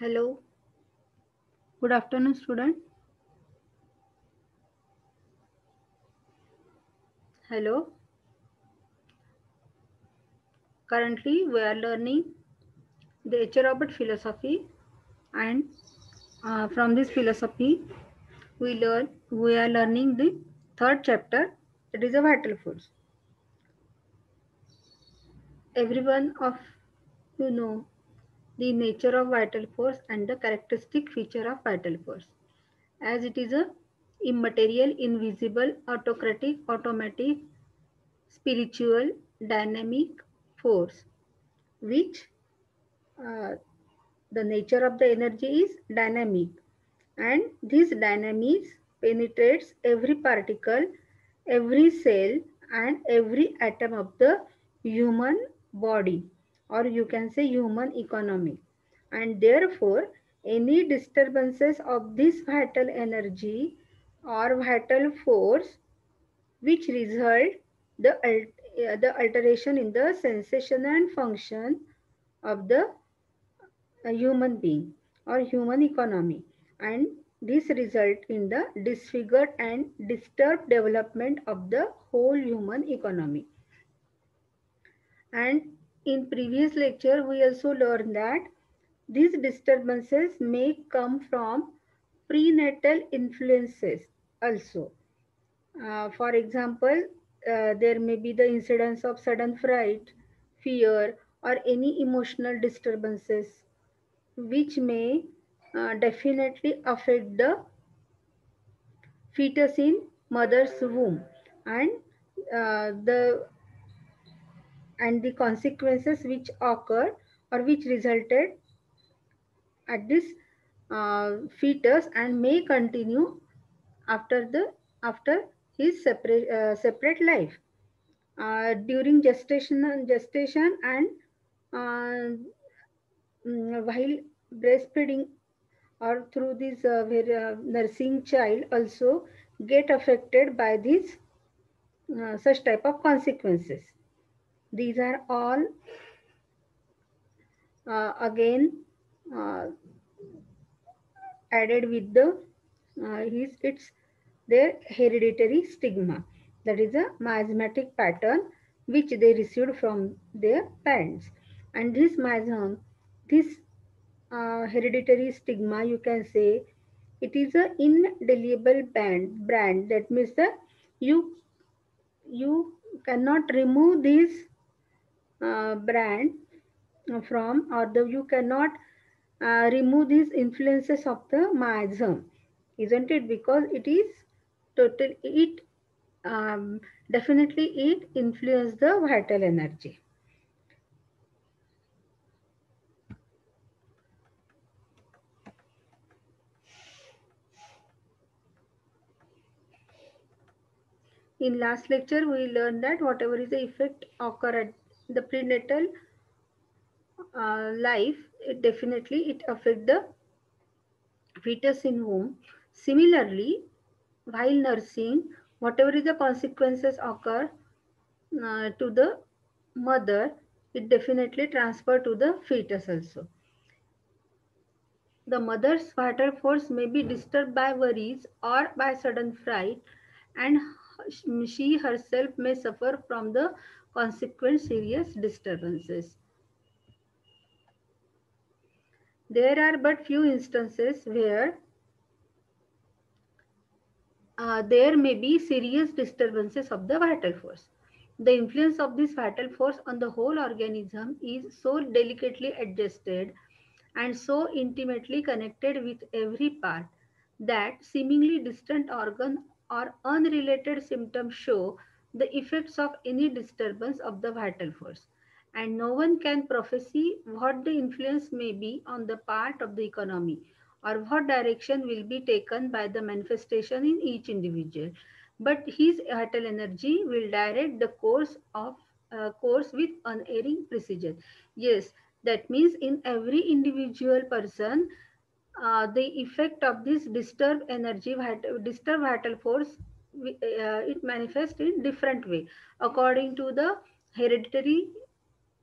Hello, good afternoon, student. Hello, currently we are learning the H. Robert philosophy, and from this philosophy, we are learning the third chapter. That is a vital force. Everyone of you know the nature of vital force and the characteristic feature of vital force, as it is a immaterial, invisible, autocratic, automatic, spiritual, dynamic force which uh, the nature of the energy is dynamic, and this dynamics penetrates every particle, every cell, and every atom of the human body, or you can say human economy. And therefore any disturbances of this vital energy or vital force which result the alteration in the sensation and function of the a human being or human economy, and this result in the disfigured and disturbed development of the whole human economy. And in previous lecture we also learned that these disturbances may come from prenatal influences also. For example, there may be the incidence of sudden fright, fear, or any emotional disturbances which may definitely affect the fetus in mother's womb, and the consequences which occur or which resulted at this fetus and may continue after the after his separate life during gestation and uh, while breastfeeding or through this nursing child also get affected by these such type of consequences. These are all again uh, added with the his its their hereditary stigma, that is a miasmatic pattern which they received from their parents. And this miasm, this hereditary stigma, you can say it is a indelible brand. That means that you you cannot remove this brand from, or the you cannot remove these influences of the miasm, isn't it? Because it is total it definitely it influence the vital energy. In last lecture we learned that whatever is the effect occur at the prenatal life, it definitely it affect the fetus in womb. Similarly, while nursing, whatever is the consequences occur to the mother, it definitely transfer to the fetus also. The mother's vital force may be disturbed by worries or by sudden fright, and she herself may suffer from the consequent serious disturbances. There are but few instances where there may be serious disturbances of the vital force. The influence of this vital force on the whole organism is so delicately adjusted and so intimately connected with every part that seemingly distant organ or unrelated symptoms show the effects of any disturbance of the vital force. And no one can prophesy what the influence may be on the part of the economy, or what direction will be taken by the manifestation in each individual. But his vital energy will direct the course with unerring precision. Yes, that means in every individual person, the effect of this disturbed vital force, it manifests in different way according to the hereditary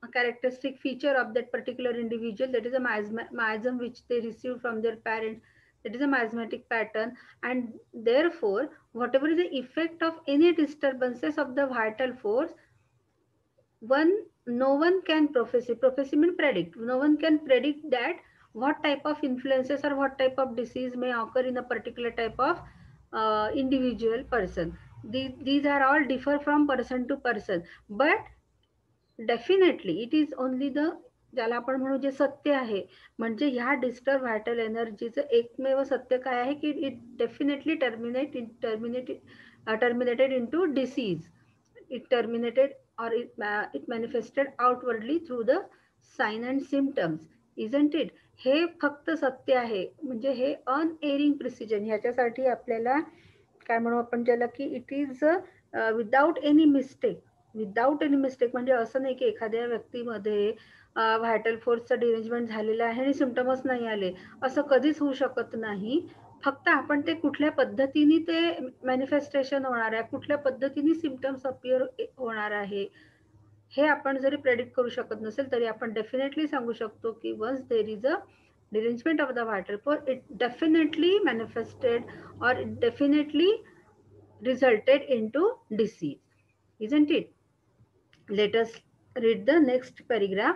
a characteristic feature of that particular individual, that is a miasm which they received from their parents, that is a miasmatic pattern. And therefore whatever is the effect of any disturbances of the vital force, one no one can prophecy means predict, no one can predict that what type of influences or what type of disease may occur in a particular type of individual person. These are all differ from person to person, but definitely it is only the, ज्याला आपण म्हणू जे सत्य आहे, म्हणजे ह्या disturb vital एनर्जीचं एकमेव सत्य काय आहे की it definitely terminated in to disease. It terminated or it manifested outwardly through the sign and symptoms, isn't it? हे फक्त सत्य आहे, म्हणजे हे अनएरिंग प्रिसिजन. ह्याच्यासाठी आपल्याला काय म्हणू आपण त्याला की it is without any mistake. Without any mistake म्हणजे असं नाही की एखाद्या व्यक्तीमध्ये व्हायटल फोर्सचं डिरेंजमेंट झालेलं आहे आणि सिम्पटमच नाही आले, असं कधीच होऊ शकत नाही. फक्त आपण ते कुठल्या पद्धतीने ते मॅनिफेस्टेशन होणार आहे, कुठल्या पद्धतीने सिम्पटम्स अपिअर होणार आहे, हे आपण जरी प्रेडिक्ट करू शकत नसेल तरी आपण डेफिनेटली सांगू शकतो की once there is a derangement of the vital force, it definitely manifested or it definitely resulted into disease, isn't it? Let us read the next paragraph.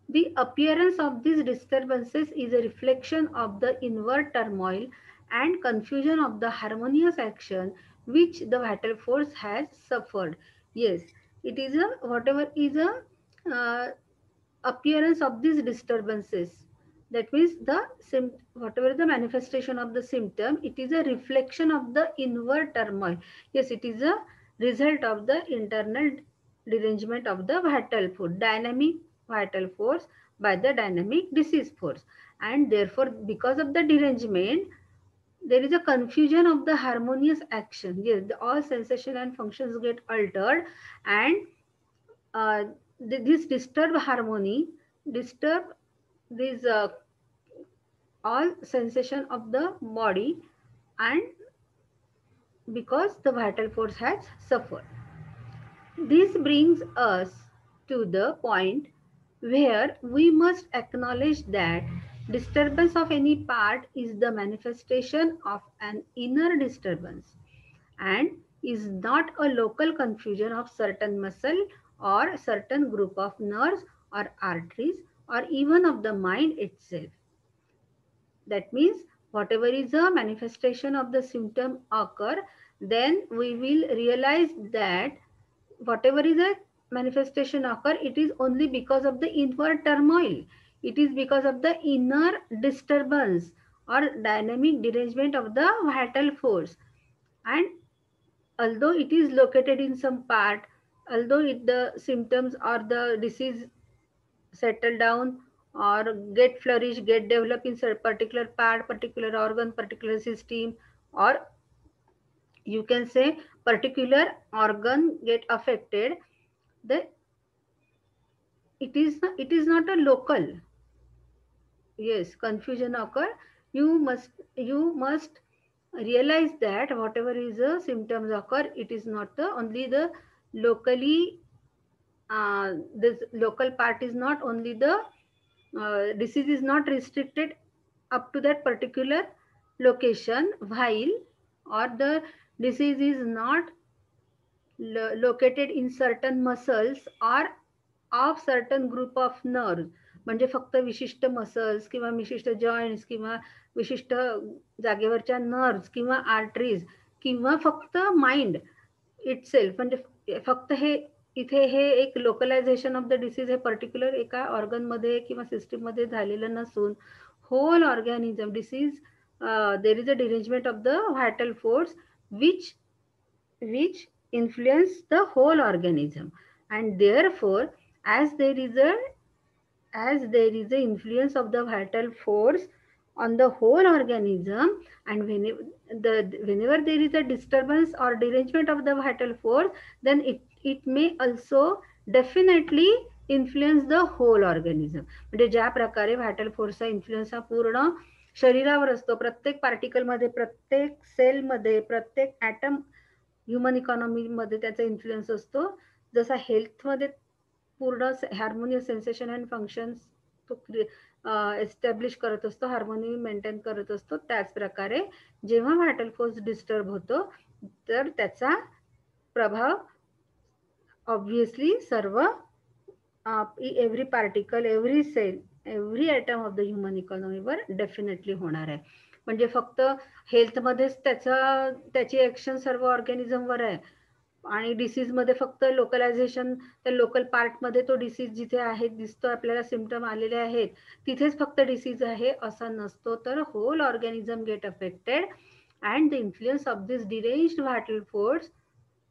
The appearance of these disturbances is a reflection of the inward turmoil and confusion of the harmonious action which the vital force has suffered. Yes, it is a whatever is a uh, appearance of these disturbances. That means the whatever the manifestation of the symptom, it is a reflection of the inward turmoil. Yes, it is a result of the internal derangement of the vital force, dynamic vital force by the dynamic disease force. And therefore because of the derangement there is a confusion of the harmonious action. Yes, all sensation and functions get altered, and uh, this disturb harmony, disturb this all sensation of the body, and because the vital force has suffered. This brings us to the point where we must acknowledge that disturbance of any part is the manifestation of an inner disturbance and is not a local confusion of certain muscle or certain group of nerves or arteries or even of the mind itself. That means whatever is a manifestation of the symptom occur, then we will realize that whatever is a manifestation occur, it is only because of the inward turmoil. It is because of the inner disturbance or dynamic derangement of the vital force. And although it is located in some part, although the symptoms or the disease settle down or get flourish, get develop in a particular part, particular organ, particular system, or you can say particular organ get affected, the it is not a local. Yes, confusion occur. You must realize that whatever is the symptoms occur, it is not the only the locally, this local part is not only the disease is not restricted up to that particular location, while or the disease is not located in certain muscles or of certain group of nerves. म्हणजे फक्त विशिष्ट muscles किंवा विशिष्ट joints किंवा विशिष्ट जागेवरच्या nerves किंवा arteries किंवा फक्त माइंड इटसेल्फ, म्हणजे फक्त हे इथे हे एक लोकलायझेशन ऑफ द डिसीज हे पर्टिक्युलर एका ऑर्गनमध्ये किंवा सिस्टीममध्ये झालेलं नसून whole organism disease, there is a derangement of the vital force which influence the whole organism, and therefore as there is a influence of the vital force on the whole organism, and whenever there is a disturbance or derangement of the vital force, then it may also definitely influence the whole organism. म्हणजे ज्या प्रकारे vital फोर्सचा influence हा पूर्ण शरीरावर असतो, प्रत्येक पार्टिकलमध्ये, प्रत्येक सेलमध्ये, प्रत्येक ॲटम ह्युमन इकॉनॉमीमध्ये त्याचा इन्फ्लुएन्स असतो, जसा हेल्थमध्ये पूर्ण हार्मोनियस सेन्सेशन अँड फंक्शन्स तो एस्टॅब्लिश करत असतो, हार्मोनी मेंटेन करत असतो. त्याच प्रकारे जेव्हा व्हायटल फोर्स डिस्टर्ब होतो तर त्याचा प्रभाव ऑब्व्हियसली सर्व every particle, every cell, every item of the human इकॉनॉमीवर डेफिनेटली होणार आहे. म्हणजे फक्त हेल्थमध्येच त्याची ऍक्शन सर्व ऑर्गॅनिझमवर आहे आणि डिसीजमध्ये फक्त लोकलायझेशन, त्या लोकल पार्टमध्ये तो डिसीज जिथे आहे दिसतो आपल्याला, सिम्पटम आलेले आहेत तिथेच फक्त डिसीज आहे असा नसतो, तर whole organism get affected and the influence of this deranged vital force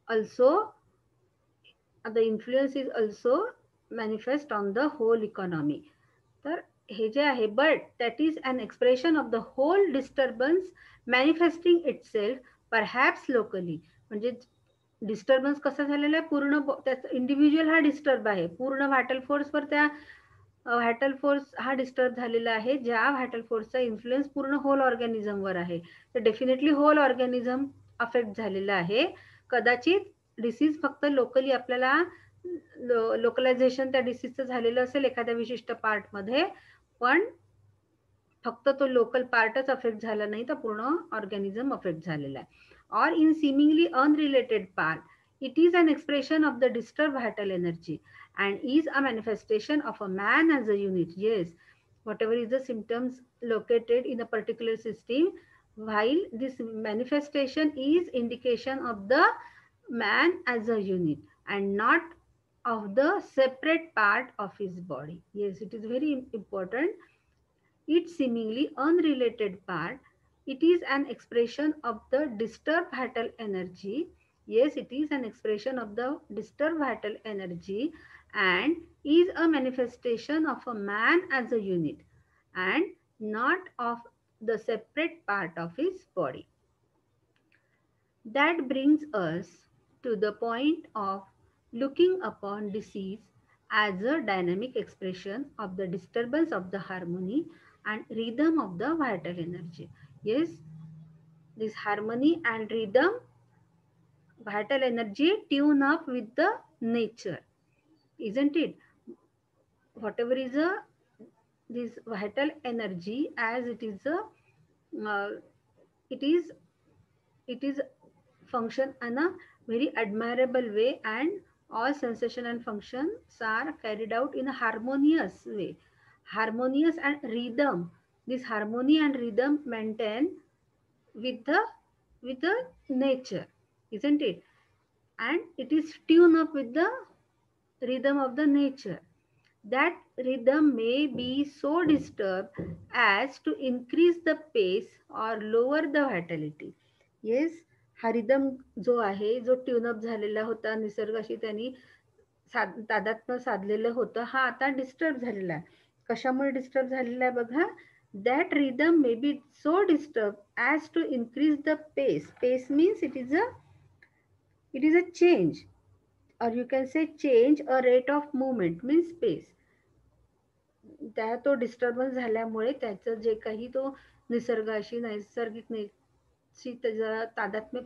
also, the influence is also manifest on the whole economy. तर हे जे आहे, but that is an expression of the whole disturbance manifesting itself perhaps locally. म्हणजे disturbance कसा झालेला आहे, पूर्ण त्याचा इंडिव्हिज्युअल हा डिस्टर्ब आहे, पूर्ण व्हायटल फोर्सवर त्या व्हायटल फोर्स हा डिस्टर्ब झालेला आहे, ज्या व्हायटल फोर्सचा इन्फ्लुएन्स पूर्ण होल ऑर्गॅनिझमवर आहे. तर डेफिनेटली होल ऑर्गॅनिझम अफेक्ट झालेला आहे. कदाचित डिसीज फक्त लोकली आपल्याला लोकलायझेशन त्या डिसीजचं झालेलं असेल एखाद्या विशिष्ट पार्टमध्ये, पण फक्त तो लोकल पार्टच अफेक्ट झाला नाही तर पूर्ण ऑर्गॅनिझम अफेक्ट झालेला आहे. और in seemingly unrelated part, it is an expression of the disturbed vital energy and is a manifestation of a man as a unit. Yes, whatever is the symptoms located in a particular system, while this manifestation is indication of the man as a unit and not of the separate part of his body. Yes, it is very important. Its seemingly unrelated part, it is an expression of the disturbed vital energy. Yes, it is an expression of the disturbed vital energy and is a manifestation of a man as a unit and not of the separate part of his body. That brings us to the point of looking upon disease as a dynamic expression of the disturbance of the harmony and rhythm of the vital energy. Yes, this harmony and rhythm, vital energy tune up with the nature, isn't it? Whatever is this vital energy, as it is uh, it is it is function in a very admirable way, and all sensation and functions are carried out in a harmonious way, harmonious and rhythm. This harmony and rhythm maintain with the nature, isn't it? And it is tuned up with the rhythm of the nature. That rhythm may be so disturbed as to increase the pace or lower the vitality. Yes, हा rhythm जो आहे, जो tune-up झालेला होता, निसर्गाशी त्यांनी तादात्म्य साधलेलं होतं, हा आता डिस्टर्ब झालेला आहे. कशामुळे डिस्टर्ब झालेला आहे बघा. That rhythm may be so disturb as to increase the pace. Pace means it is a change, or you can say change a rate of movement means pace. त्या तो डिस्टर्बन्स झाल्यामुळे त्याचं जे काही तो निसर्गाशी नैसर्गिक त्याचा तादात्म्य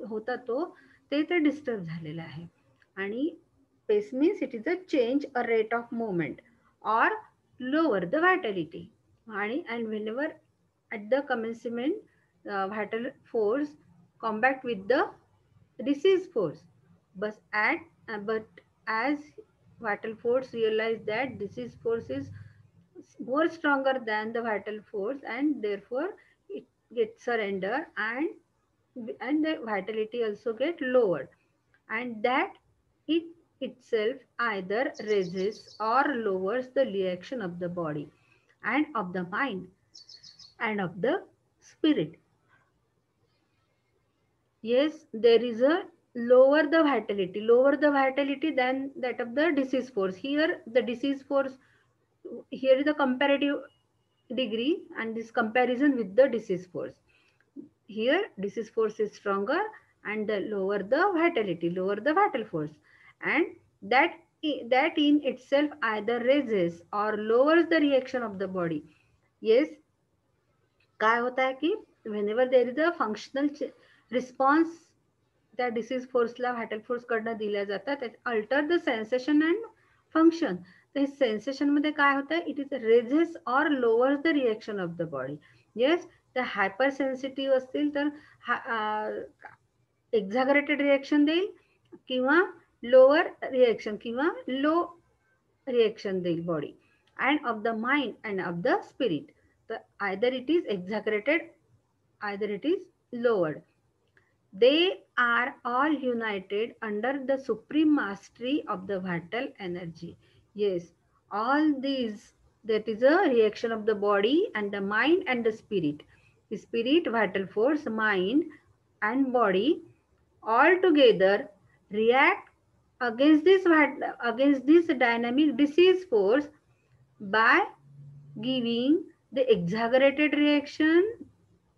होता तो ते डिस्टर्ब झालेला आहे. आणि pace means it is a change a rate of movement or lower the vitality. आणि and whenever at the commencement vital force combat with the disease force, but as vital force realize that disease force is more stronger than the vital force, and therefore it gets surrender, and the vitality also get lowered, and that it itself either raises or lowers the reaction of the body and of the mind and of the spirit. Yes, there is a lower the vitality than that of the disease force. Here the disease force, here is the comparative degree and this comparison with the disease force. Here disease force is stronger and the lower the vitality, lower the vital force, and that that in itself either raises or lowers the reaction of the body. Yes, काय होता है कि whenever there is a functional response त्या disease फोर्सला vital force कडनं दिल्या जातात, alter the sensation and function. तर सेन्सेशन मध्ये काय होतं, it is raises or lowers the reaction of the body. Yes, तर हायपर सेन्सिटिव्ह असतील तर एक्झॅगरेटेड रिएक्शन देईल किंवा लोअर रिएक्शन किंवा लो रिएक्शन देईल body. And of the mind and of the spirit, तर either it is exaggerated, either it is lowered. They are all united under the supreme mastery of the vital energy. Yes, all these, that is a reaction of the body and the mind and the spirit. Spirit, vital force, mind and body all together react against this dynamic disease force by giving the exaggerated reaction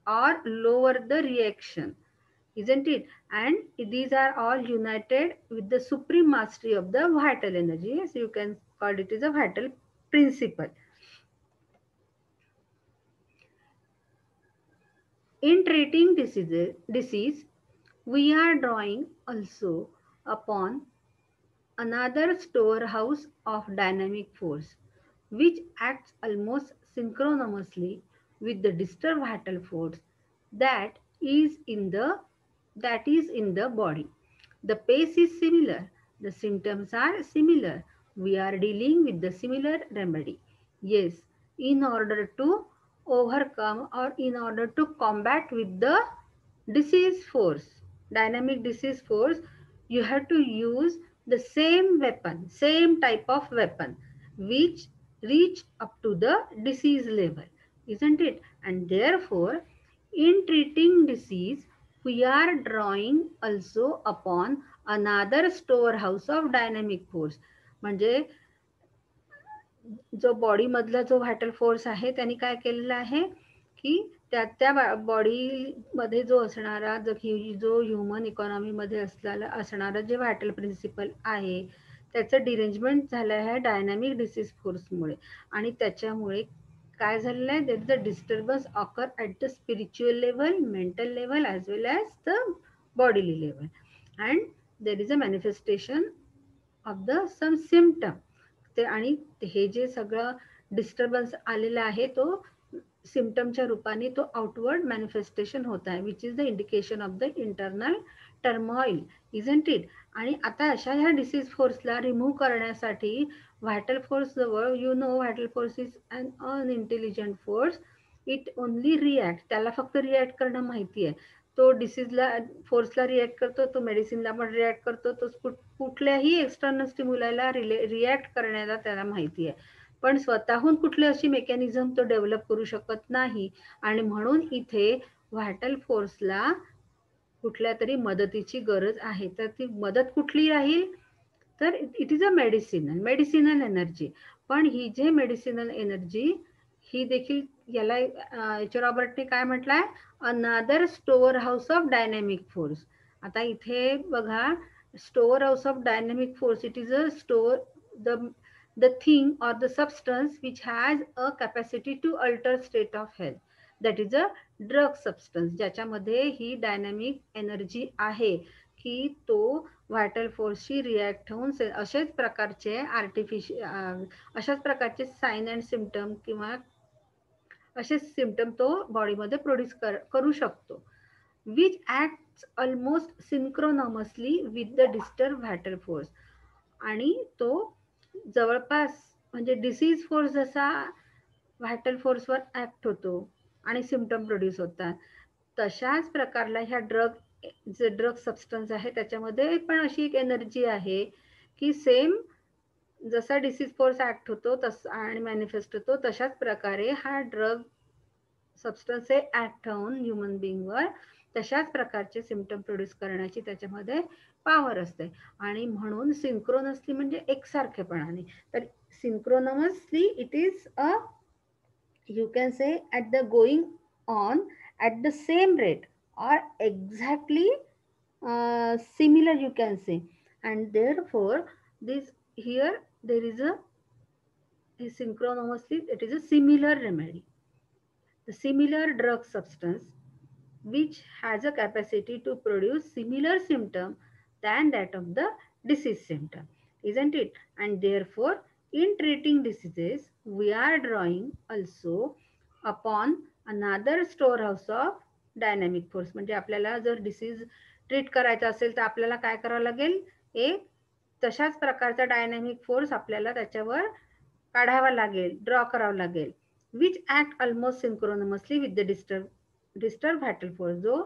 or lower the reaction, isn't it? And these are all united with the supreme mastery of the vital energy. Yes, you can call it as a vital principle. In treating disease, we are drawing also upon another storehouse of dynamic force, which acts almost synchronously with the disturbed vital force that is in the body. The pace is similar, the symptoms are similar. We are dealing with the similar remedy. Yes, in order to overcome or in order to combat with the disease force, dynamic disease force, you have to use the same weapon, same type of weapon, which reach up to the disease level, isn't it? And therefore, in treating disease, we are drawing also upon another storehouse of dynamic force. म्हणजे जो body मधला जो vital force आहे त्यांनी काय केलेलं आहे की त्या बॉडीमध्ये जो असणारा जो ह्युमन इकॉनॉमीमध्ये असणारा जे व्हायटल प्रिन्सिपल आहे त्याचं डिरेंजमेंट झालं आहे डायनॅमिक डिसीज फोर्समुळे. आणि त्याच्यामुळे काय झालेलं आहे, there is a disturbance occur at the spiritual level, mental level as well as the bodily level. And there is a manifestation of the some symptom. ते आणि हे जे सगळं डिस्टर्बन्स आलेला आहे तो सिम्पटमच्या रूपाने तो आउटवर्ड मॅनिफेस्टेशन होत आहे, which is the indication of the internal turmoil, isn't it. आणि आता अशा ह्या डिसीज फोर्सला रिमूव्ह करण्यासाठी व्हायटल फोर्स जवळ, you know vital force is an unintelligent force. It only react, त्याला फक्त रिॲक्ट करणं माहिती आहे. तो डिसीजला फोर्सला रिॲक्ट करतो, तो मेडिसिनला पण रिॲक्ट करतो, तो कुठल्याही एक्सटर्नल स्टिम्युलाला रिॲक्ट करण्याला त्याला माहिती आहे. पण स्वतःहून कुठली अशी मेकॅनिझम तो डेव्हलप करू शकत नाही. आणि म्हणून इथे व्हायटल फोर्सला कुठल्या तरी मदतीची गरज आहे. तर ती मदत कुठली राहील, तर it is a medicinal energy. पण ही जे मेडिसिनल एनर्जी ही देखील याला एच रॉबर्टने काय म्हटलंय, another store house of dynamic force. आता इथे बघा, store house of dynamic force, it is a store the thing or the substance which has a capacity to alter state of health, that is a drug substance, ज्याच्यामध्ये ही dynamic energy आहे की तो vital फोर्सशी react होऊन अशाच प्रकारचे अशाच प्रकारचे sign and symptom किंवा असे सिम्पटम तो बॉडीमध्ये प्रोड्यूस करू शकतो, which acts almost synchronously with the disturb vital force. आणि तो जवळपास म्हणजे डिसीज फोर्स जसा व्हायटल फोर्सवर ॲक्ट होतो आणि सिम्पटम प्रोड्यूस होतात, तशाच प्रकारला ह्या जे ड्रग सबस्टन्स आहे त्याच्यामध्ये पण अशी एक एनर्जी आहे की सेम जसा डिसीज फोर्स ॲक्ट होतो तसा आणि मॅनिफेस्ट होतो, तशाच प्रकारे हा ड्रग सबस्टन्स हे ॲक्ट होऊन ह्युमन बिंगवर तशाच प्रकारचे सिम्पटम प्रोड्यूस करण्याची त्याच्यामध्ये पॉवर असते. आणि म्हणून सिंक्रोनसली म्हणजे एकसारखेपणाने. तर synchronously it is a, you can say, at the going on at the same rate or exactly similar, you can say. And therefore this here there is a synchronously, it is a similar remedy, the similar drug substance which has a capacity to produce similar symptom than that of the disease symptom. isn't it? And therefore, in treating diseases, we are drawing also upon another storehouse of dynamic force. म्हणजे आपल्याला जर disease treat करायचा असेल तर आपल्याला काय करावं लागेल, एक तशाच प्रकारचा डायनॅमिक फोर्स आपल्याला त्याच्यावर काढावा लागेल, ड्रॉ करावा लागेल, which act almost synchronously with the disturb vital force, जो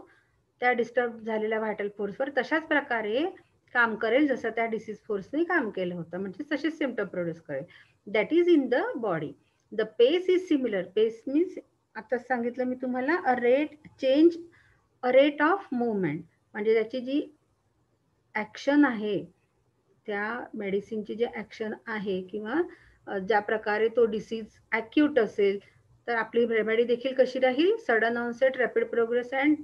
त्या डिस्टर्ब झालेल्या व्हायटल फोर्सवर तशाच प्रकारे काम करेल जसं त्या डिसीज फोर्सने काम केलं होतं, म्हणजे तसेच सिम्पटम प्रोड्यूस करेल. That is in the body. The pace is similar. Pace means आता सांगितलं मी तुम्हाला, अ रेट ऑफ मुवमेंट, म्हणजे त्याची जी ॲक्शन आहे, त्या मेडिसिनची जे ॲक्शन आहे किंवा ज्या प्रकारे तो डिसीज ॲक्यूट असेल तर आपली रेमेडी देखील कशी राहील, sudden onset, rapid progress and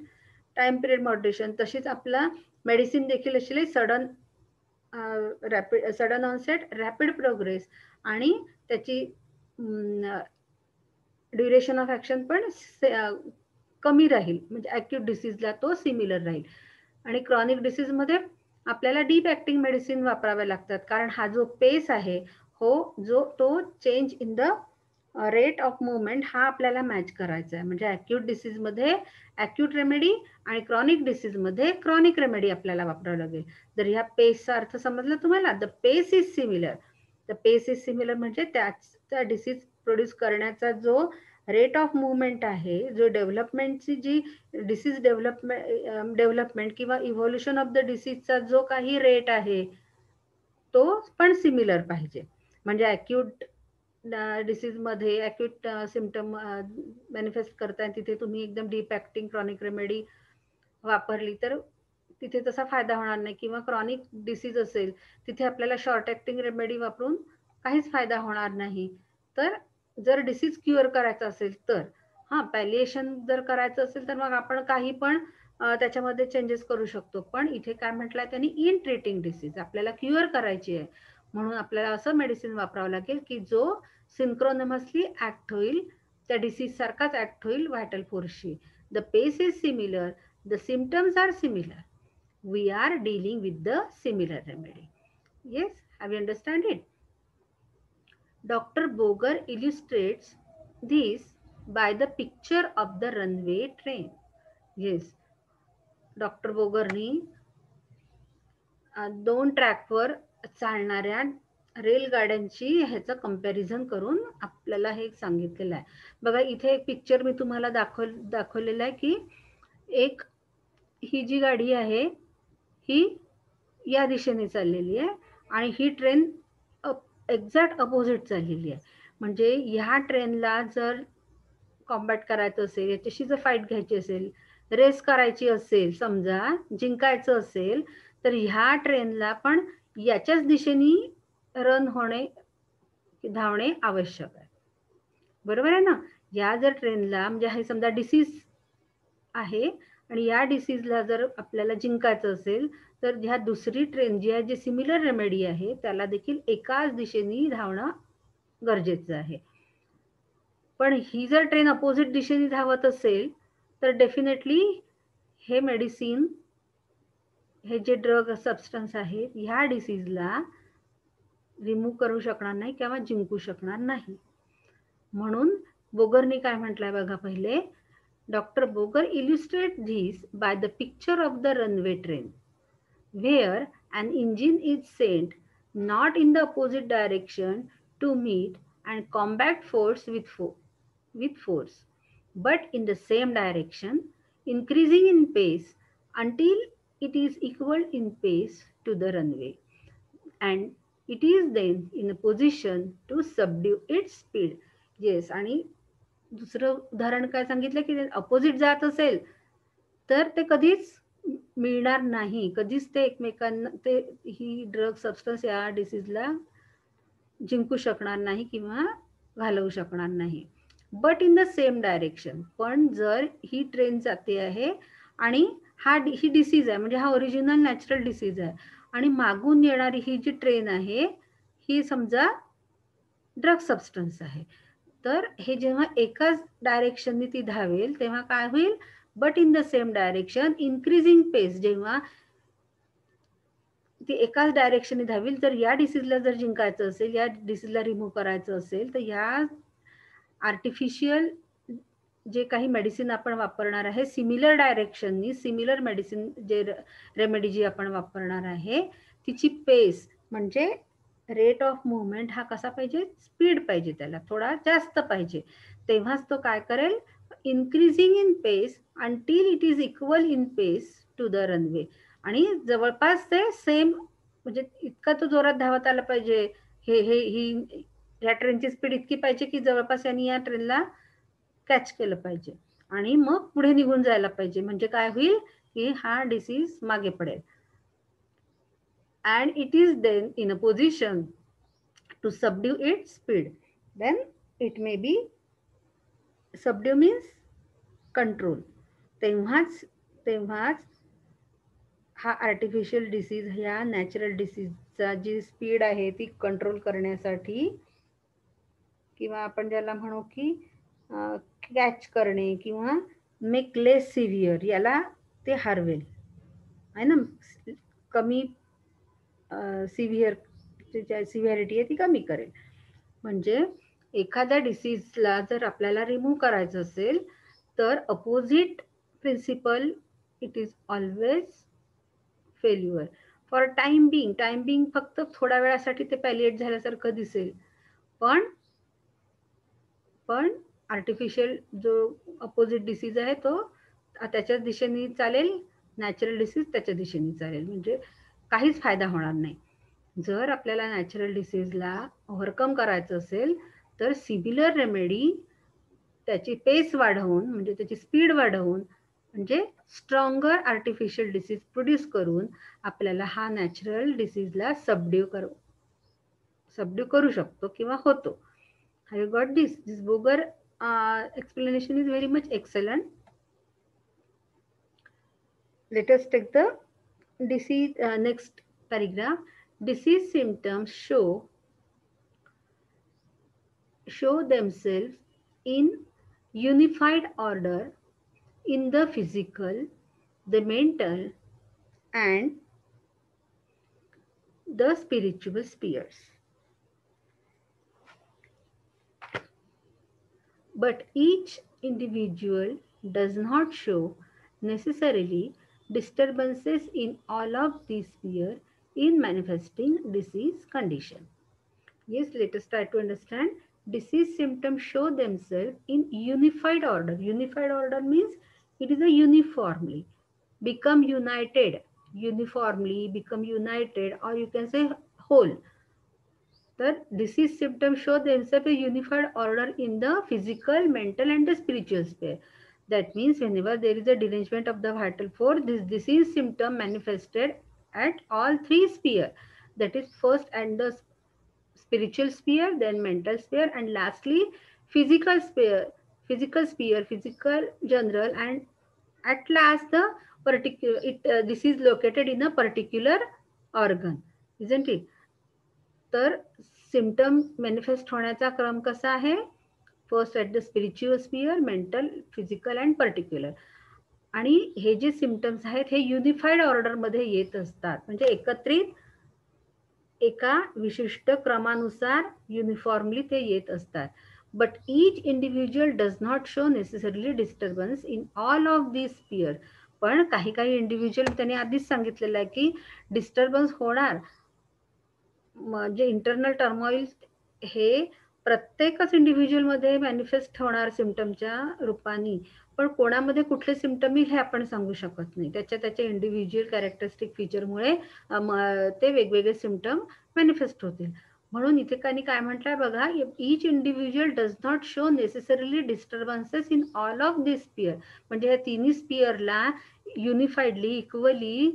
time period moderation. तशीच आपला मेडिसिन देखील अशी सडन ऑनसेट, रॅपिड प्रोग्रेस आणि त्याची ड्युरेशन ऑफ ॲक्शन पण कमी राहील, म्हणजे ॲक्यूट डिसीजला तो सिमिलर राहील. आणि क्रॉनिक डिसीजमध्ये आपल्याला डीप ॲक्टिंग मेडिसिन वापराव्या लागतात, कारण हा जो पेस आहे तो change in the rate of movement हा आपल्याला मॅच करायचा आहे. म्हणजे ॲक्यूट डिसीजमध्ये ॲक्यूट रेमेडी आणि क्रॉनिक डिसीजमध्ये क्रॉनिक रेमेडी आपल्याला वापरावं लागेल. जर ह्या पेसचा अर्थ समजला तुम्हाला, the pace is similar. The pace is similar म्हणजे त्या डिसीज प्रोड्यूस करण्याचा जो रेट ऑफ मुवमेंट आहे, जो डेव्हलपमेंटची जी डिसीज डेव्हलपमेंट किंवा इव्होल्युशन ऑफ द डिसीजचा जो काही रेट आहे तो पण सिमिलर पाहिजे. म्हणजे ॲक्यूट डिसीजमध्ये ॲक्यूट सिम्पटम मॅनिफेस्ट करताय, तिथे तुम्ही एकदम डीप ॲक्टिंग क्रॉनिक रेमेडी वापरली तर तिथे तसा फायदा होणार नाही. किंवा क्रॉनिक डिसीज असेल तिथे आपल्याला शॉर्ट ॲक्टिंग रेमेडी वापरून काहीच फायदा होणार नाही. तर जर डिसीज क्युअर करायचा असेल तर, पॅलिएशन जर करायचं असेल तर मग आपण काही पण त्याच्यामध्ये चेंजेस करू शकतो. पण इथे काय म्हटलंय त्यांनी, इन ट्रीटिंग डिसीज आपल्याला क्युअर करायची आहे, म्हणून आपल्याला असं मेडिसिन वापरावं लागेल की जो सिंक्रोनमसली ऍक्ट होईल, त्या डिसीज सारखाच ऍक्ट होईल व्हायटल फोर्सशी. The pace is similar, the symptoms are similar, we are dealing with the similar remedy. Yes, have you understand it? Dr. Boger illustrates this by the picture of the runway train. Yes, Dr. बोगरनी दोन ट्रॅकवर चालणाऱ्या रेलगाड्यांची ह्याचं comparison करून आपल्याला हे सांगितलेलं आहे. बघा इथे एक पिक्चर मी तुम्हाला दाखवलेलं आहे की एक ही जी गाडी आहे ही या दिशेने चाललेली आहे आणि ही ट्रेन एक्झॅक्ट अपोजिट चाललेली आहे. म्हणजे ह्या ट्रेनला जर कॉम्बॅट करायचं असेल, याच्याशी जर फाईट घ्यायची असेल, रेस करायची असेल, समजा जिंकायचं असेल, तर ह्या ट्रेनला पण याच्याच दिशेने धावणे आवश्यक आहे. बरोबर आहे ना? या जर ट्रेनला म्हणजे हे समजा डिसीज आहे आणि या डिसीजला जर आपल्याला जिंकायचं असेल तर ह्या दुसरी ट्रेन जी आहे, जी सिमिलर रेमेडी आहे, त्याला देखील एकाच दिशेने धावणं गरजेचं आहे. पण ही जर ट्रेन अपोजिट दिशेने धावत असेल तर डेफिनेटली हे मेडिसिन, हे जे ड्रग सबस्टन्स आहेत, ह्या डिसीजला रिमूव्ह करू शकणार नाही किंवा जिंकू शकणार नाही. म्हणून बोगरनी काय म्हटलंय बघा, पहिले Dr. Boger illustrates this by the picture of the runway train, where an engine is sent not in the opposite direction to meet and combat force with force, but in the same direction, increasing in pace until it is equal in pace to the runway, and it is then in a position to subdue its speed. Yes, आणि दुसरं उदाहरण काय सांगितलं की opposite जात असेल तर ते कधीच मिळणार नाही, कधीच ते एकमेकांना ही ड्रग सबस्टन्स या डिसीजला जिंकू शकणार नाही किंवा घालवू शकणार नाही. But in the same direction, पण जर ही ट्रेन जाते आहे आणि ही डिसीज आहे, म्हणजे हा ओरिजिनल नॅचरल डिसीज आहे आणि मागून येणारी ही जी ट्रेन आहे ही समजा ड्रग सबस्टन्स आहे, तर हे जेव्हा एकाच डायरेक्शनने ती धावेल तेव्हा काय होईल, but in the same direction increasing pace, जेव्हा ती एकाच डायरेक्शनने धावेल. जर या डिसीजला जर जिंकायचं असेल, या डिसीजला रिमूव्ह करायचं असेल, तर या आर्टिफिशियल जे काही मेडिसिन आपण वापरणार आहे, सिमिलर डायरेक्शननी सिमिलर मेडिसिन जे रेमेडी जी आपण वापरणार आहे, तिची पेस म्हणजे रेट ऑफ मुवमेंट हा कसा पाहिजे, स्पीड पाहिजे, त्याला थोडा जास्त पाहिजे. तेव्हाच तो काय करेल, increasing in pace until it is equal in pace to the runway. आणि जवळपास ते सेम, म्हणजे इतका तो जोरात धावत आला पाहिजे, ही या ट्रेनची स्पीड इतकी पाहिजे की जवळपास यांनी या ट्रेनला कॅच केलं पाहिजे आणि मग पुढे निघून जायला पाहिजे. म्हणजे काय होईल की हा डिसीज मागे पडेल. and it is then in a position to subdue its speed, then it may be subdue means control. तेव्हाच हा आर्टिफिशियल डिसीज ह्या नॅचरल डिसीजचा जी स्पीड आहे ती कंट्रोल करण्यासाठी, किंवा आपण ज्याला म्हणू की कॅच करणे किंवा मेक लेस सिव्हिअर, याला ते हरवेल आहे ना. कमी सिव्हिअरिटी आहे ती कमी करेल. म्हणजे एखाद्या डिसीजला जर आपल्याला रिमूव्ह करायचं असेल तर opposite principle, it is always failure for time being. फक्त थोड्या वेळासाठी ते पॅलिएट झाल्यासारखं दिसेल, पण आर्टिफिशियल जो अपोजिट डिसीज आहे तो त्याच्याच दिशेने चालेल, नॅचरल डिसीज त्याच्या दिशेने चालेल. म्हणजे काहीच फायदा होणार नाही. जर आपल्याला नॅचरल डिसीजला ओव्हरकम करायचं असेल तर सिमिलर रेमेडी त्याची पेस वाढवून, म्हणजे त्याची स्पीड वाढवून, म्हणजे स्ट्रॉंगर आर्टिफिशियल डिसीज प्रोड्यूस करून आपल्याला हा नॅचरल डिसीजला सबड्यू करू शकतो किंवा होतो. Have you got this? This Boger explanation is very much excellent. Let us take the disease, next paragraph. Disease symptoms show themselves in unified order in the physical, the mental, and the spiritual spheres. But each individual does not show necessarily disturbances in all of these spheres in manifesting disease condition. Yes, let us try to understand. Disease symptoms show themselves in unified order. Unified order means it is a uniformly, become united, or you can say whole. The disease symptoms show themselves a unified order in the physical, mental, and the spiritual sphere. That means whenever there is a derangement of the vital force, this disease symptom manifested at all three spheres. That is first and the spiritual sphere, then mental sphere, and lastly physical sphere, physical general, and at last the particular this is located in a particular organ, isn't it? तर symptom manifest होण्याचा क्रम कसा आहे? First at the spiritual sphere, mental, physical and particular. आणि हे जे symptoms आहेत हे युनिफाईड ऑर्डरमध्ये येत असतात, म्हणजे एकत्रित एका विशिष्ट क्रमानुसार युनिफॉर्मली ते येत असतात. But each individual does not show necessarily disturbance in all of this sphere. पण काही इंडिव्हिज्युअल त्यांनी आधीच सांगितलेलं आहे की डिस्टर्बन्स होणार, म्हणजे इंटरनल टर्मोइल हे प्रत्येकच इंडिव्हिज्युअलमध्ये मॅनिफेस्ट होणार सिम्पटमच्या रूपाने. पण कोणामध्ये कुठले सिम्पटम येईल हे आपण सांगू शकत नाही. त्याच्या इंडिव्हिज्युअल कॅरेक्टरिस्टिक फीचरमुळे ते वेगवेगळे सिम्पटम मॅनिफेस्ट होतील. म्हणून इथे त्यांनी काय म्हटलंय बघा, each individual does not show necessarily disturbances in all of this sphere. म्हणजे या तिन्ही स्पियरला युनिफाईडली, इक्वली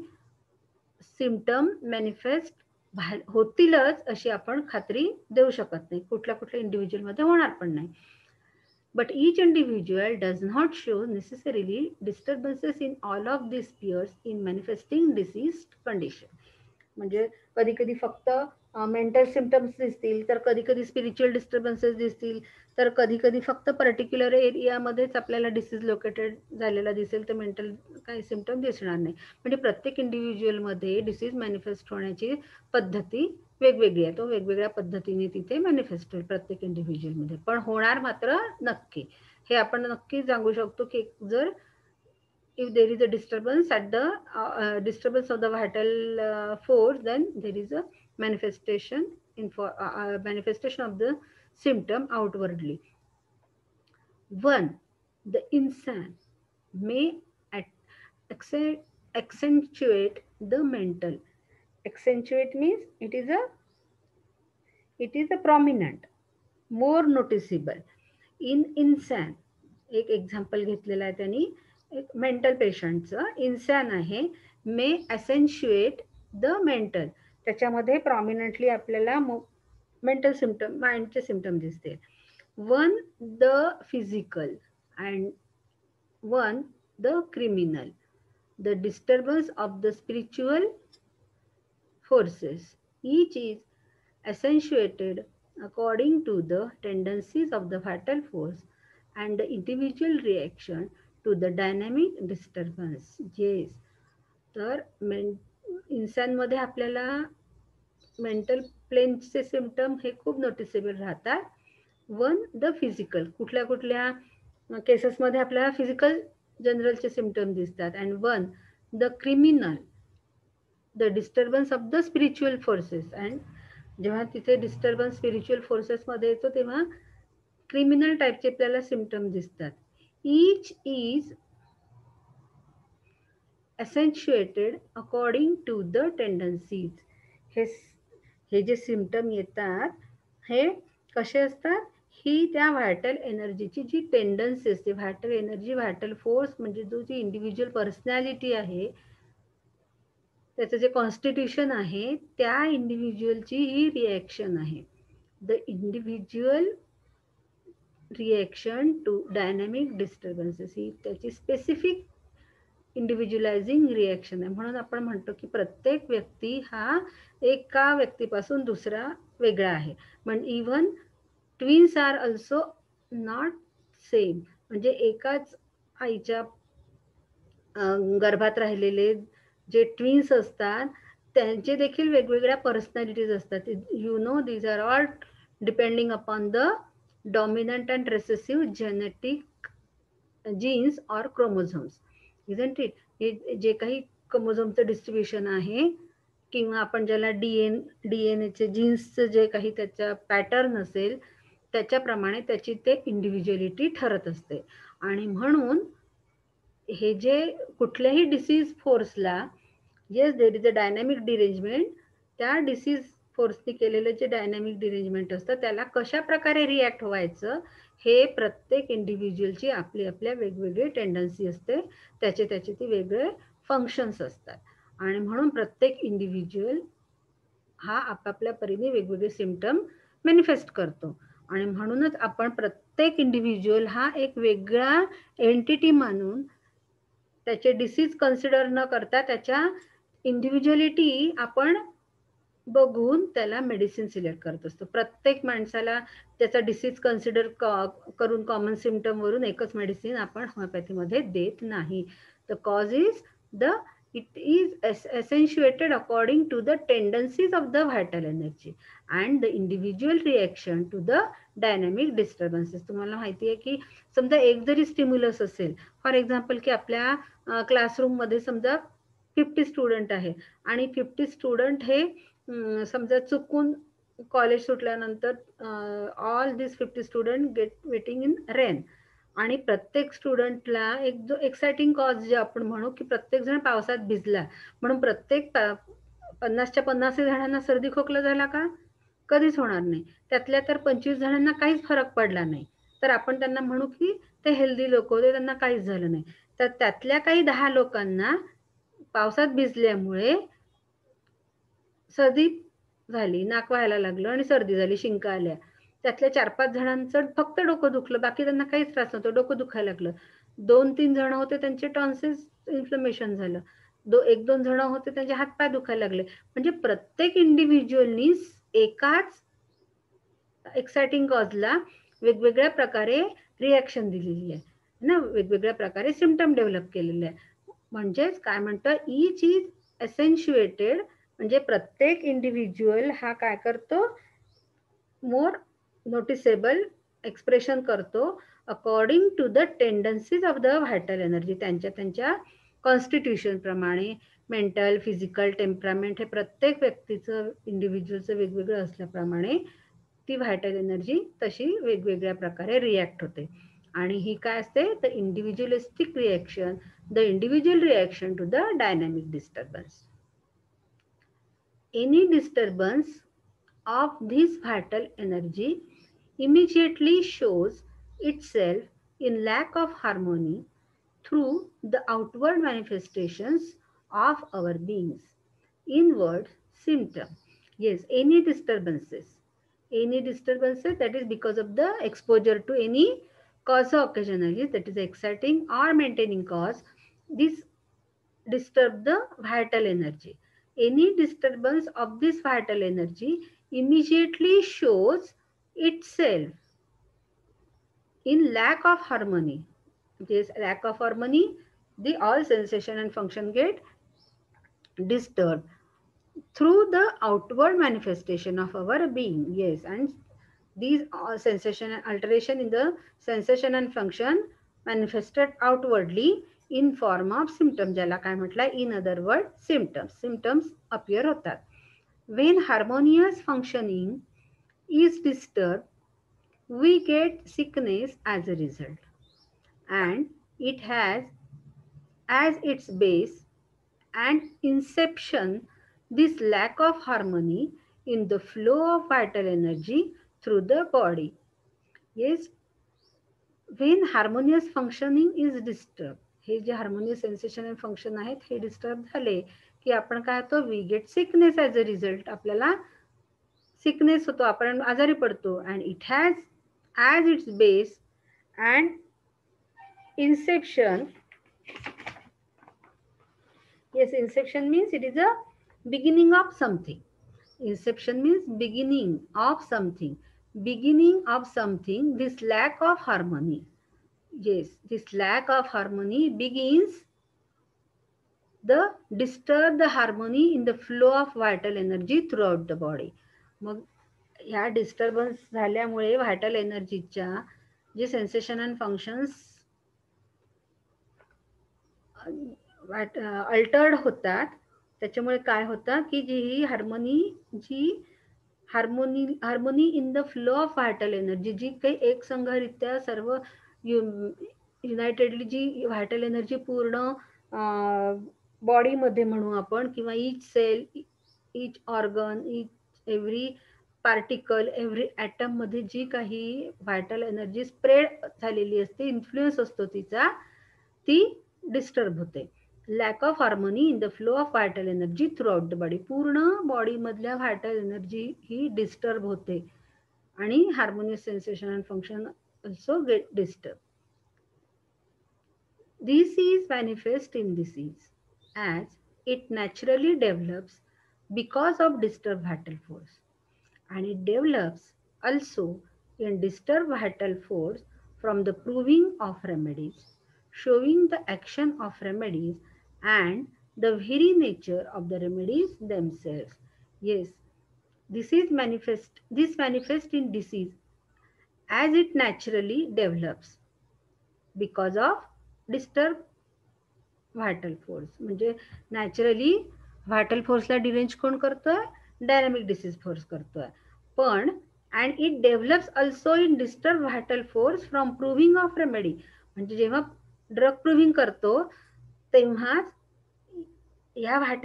सिम्पटम मॅनिफेस्ट होतीलच अशी आपण खात्री देऊ शकत नाही. कुठल्या इंडिव्हिज्युअलमध्ये होणार पण नाही. But each individual does not show necessarily disturbances in all of these spheres in manifesting diseased condition. म्हणजे कधी कधी फक्त मेंटल सिम्पटम्स दिसतील, तर कधी कधी स्पिरिच्युअल डिस्टर्बन्सेस दिसतील, तर कधी कधी फक्त पर्टिक्युलर एरियामध्येच आपल्याला डिसीज लोकेटेड झालेला दिसेल, तर मेंटल काही सिम्पटम दिसणार नाही. म्हणजे प्रत्येक इंडिव्हिज्युअलमध्ये डिसीज मॅनिफेस्ट होण्याची पद्धती वेगवेगळी आहे. तो वेगवेगळ्या पद्धतीने तिथे मॅनिफेस्ट होईल प्रत्येक इंडिव्हिज्युअलमध्ये, पण होणार मात्र नक्की. हे आपण नक्की सांगू शकतो की जर if there is a disturbance at the disturbance of the vital force, then there is a manifestation manifestation of the symptom outwardly. One, the insan may accentuate the mental. Accentuate means it is a prominent, more noticeable. In insan, एक example घेतलेला आहे त्यांनी, एक mental पेशंटचं इन्सॅन आहे, मे असेन्शिएट the mental, त्याच्यामध्ये prominently आपल्याला mental symptom, माइंडचे symptom दिसते. One the physical and one the criminal, the disturbance of the spiritual forces. Each is accentuated according to the tendencies of the vital force and the individual reaction to the dynamic disturbance. Yes. तर इन्सानमध्ये आपल्याला mental प्लेनचे symptom हे खूप noticeable राहतात. One the physical, कुठल्या कुठल्या केसेसमध्ये आपल्याला फिजिकल जनरलचे सिम्पटम दिसतात. And one the criminal, the disturbance of the spiritual forces. And जेव्हा तिथे डिस्टर्बन्स स्पिरिच्युअल फोर्सेसमध्ये येतो तेव्हा क्रिमिनल टाईपचे आपल्याला सिम्पटम दिसतात. Each is accentuated according to the tendencies. हे जे सिम्पटम येतात हे कसे असतात, ही त्या व्हायटल एनर्जीची जी टेंडन्सी असते, व्हायटल एनर्जी, व्हायटल फोर्स म्हणजे जो जी इंडिव्हिज्युअल पर्सनॅलिटी आहे, त्याचं जे कॉन्स्टिट्यूशन आहे, त्या इंडिव्हिज्युअलची ही रिॲक्शन आहे. The individual reaction to dynamic disturbances, ही त्याची स्पेसिफिक इंडिव्हिज्युअलायझिंग रिॲक्शन आहे. म्हणून आपण म्हणतो की प्रत्येक व्यक्ती हा एका व्यक्तीपासून दुसरा वेगळा आहे. पण even twins are also not same, म्हणजे एकाच आईच्या गर्भात राहिलेले जे ट्विन्स असतात त्यांचे देखील वेगवेगळ्या पर्सनॅलिटीज असतात. You know, these are all depending upon the dominant and recessive genetic genes or chromosomes, isn't it. हे जे काही क्रोमोझोमचं डिस्ट्रीब्युशन आहे किंवा आपण ज्याला डीएनएचे जीन्सचं जे काही त्याचा पॅटर्न असेल त्याच्याप्रमाणे त्याची ते इंडिव्हिज्युअलिटी ठरत असते. आणि म्हणून हे जे कुठल्याही डिसीज फोर्सला, yes there is a dynamic derangement, त्या डिसीज फोर्सनी केलेलं जे डायनॅमिक डिरेंजमेंट असतं त्याला कशा प्रकारे रिॲक्ट व्हायचं हे प्रत्येक इंडिव्हिज्युअलची आपली आपल्या वेगवेगळी टेंडन्सी असते, त्याचे ती वेगळे फंक्शन्स असतात. आणि म्हणून प्रत्येक इंडिव्हिज्युअल हा आपापल्या परीने वेगवेगळे सिम्पटम मॅनिफेस्ट करतो. आणि म्हणूनच आपण प्रत्येक इंडिव्हिज्युअल हा एक वेगळा एंटिटी मानून त्याचे डिसीज कन्सिडर न करता त्याच्या इंडिव्हिज्युअलिटी आपण बघून त्याला मेडिसिन सिलेक्ट करत असतो. प्रत्येक माणसाला त्याचा डिसीज कन्सिडर करून कॉमन सिम्पटम वरून एकच मेडिसिन आपण होमिओपॅथीमध्ये देत नाही. The cause is the it is accentuated according to the tendencies of the vital energy and the individual reaction to the dynamic disturbances. तुम्हाला माहिती आहे की समजा एक जरी स्टिम्युलस असेल, फॉर एक्झाम्पल की आपल्या क्लासरूममध्ये समजा 50 स्टुडंट आहे आणि 50 स्टुडंट हे समजा चुकून कॉलेज सुटल्यानंतर all this 50 student get waiting in rain, आणि प्रत्येक स्टुडंटला एक जो एक्साइटिंग कॉज जे आपण म्हणू की प्रत्येक जण पावसात भिजला म्हणून प्रत्येक 50च्या 50 जणांना सर्दी खोकला झाला का? कधीच होणार नाही. त्यातल्या तर 25 जणांना काहीच फरक पडला नाही, तर आपण त्यांना म्हणू की ते हेल्दी लोक होते, त्यांना काहीच झालं नाही. तर त्यातल्या काही 10 लोकांना पावसात भिजल्यामुळे सर्दी झाली, नाक व्हायला लागलं आणि सर्दी झाली, शिंका आल्या. त्यातल्या 4-5 जणांचं फक्त डोकं दुखलं, बाकी त्यांना काहीच त्रास नव्हतं, डोकं दुखायला लागलं. 2-3 जण होते त्यांचे टॉन्सिल्स इन्फ्लमेशन झालं. 1-2 जण होते त्यांचे हातपाय दुखायला लागले. म्हणजे प्रत्येक इंडिव्हिज्युअलनी एकाच एक्साइटिंग कॉजला वेगवेगळ्या प्रकारे रिॲक्शन दिलेली आहे ना, वेगवेगळ्या प्रकारे सिम्पटम डेव्हलप केलेले आहे. म्हणजेच काय म्हणतं, ईच इज एसेन्शिएटेड, म्हणजे प्रत्येक इंडिव्हिज्युअल हा काय करतो, मोर नोटिसेबल एक्सप्रेशन करतो according to the tendencies of the vital energy. त्यांच्या कॉन्स्टिट्यूशन प्रमाणे मेंटल, फिजिकल, टेम्परामेंट हे प्रत्येक व्यक्तीचं, इंडिव्हिज्युअलचं वेगवेगळं असल्याप्रमाणे ती व्हायटल एनर्जी तशी वेगवेगळ्या प्रकारे रिॲक्ट होते. आणि ही काय असते, the individualistic reaction, the individual reaction to the dynamic disturbance. Any disturbance of this vital energy immediately shows itself in lack of harmony through the outward manifestations of our beings. Inward symptom. Yes, any disturbances. Any disturbances, that is because of the exposure to any cause or occasionally, that is exciting or maintaining cause. This disturb the vital energy. Any disturbance of this vital energy immediately shows itself in lack of harmony. This lack of harmony, the all sensation and function get disturbed through the outward manifestation of our being. Yes, and these sensation and alteration in the sensation and function manifested outwardly in form of symptom, ज्याला काय म्हटलं, in other word symptoms appear होतात. When harmonious functioning is disturbed, we get sickness as a result, and it has as its base and inception this lack of harmony in the flow of vital energy through the body. Yes, when harmonious functioning is disturbed, हे जे harmonious sensation and function आहेत हे disturb झाले की आपण काय होतो, we get sickness as a result. आपल्याला सिकनेस होतो, आपण आजारी पडतो. And it has as its base and inception. Yes, inception means it is a beginning of something. Inception means beginning of something. Beginning of something, this lack of harmony. Yes, this lack of harmony begins the disturb the harmony in the flow of vital energy throughout the body. मग ह्या disturbance झाल्यामुळे vital एनर्जीच्या जे sensation and functions Altered होतात, त्याच्यामुळे काय होतं की जी harmony in the flow of vital energy, जी काही एकसंघरित्या सर्व युनायटेडली जी व्हायटल एनर्जी पूर्ण बॉडीमध्ये म्हणू आपण, किंवा इच सेल, इच ऑर्गन, इच एव्हरी पार्टिकल, एव्हरी ॲटम मध्ये जी काही व्हायटल एनर्जी स्प्रेड झालेली असते, इन्फ्लुएन्स असतो तिचा, ती डिस्टर्ब होते. Lack of harmony in the flow of vital energy through out the body, पूर्ण बॉडीमधल्या व्हायटल एनर्जी ही डिस्टर्ब होते आणि harmonious sensation and function also get disturbed. This is manifest in disease as it naturally develops because of disturbed vital force, and it develops also in disturbed vital force from the proving of remedies, showing the action of remedies and the very nature of the remedies themselves. Yes, this manifests in disease as it naturally develops because of disturbed vital force. म्हणजे naturally vital फोर्सला derange कोण करतोय, dynamic disease force करतोय. पण and it develops also in disturb vital force from proving of remedy, म्हणजे जेव्हा drug proving करतो तेव्हाच या व्हायटल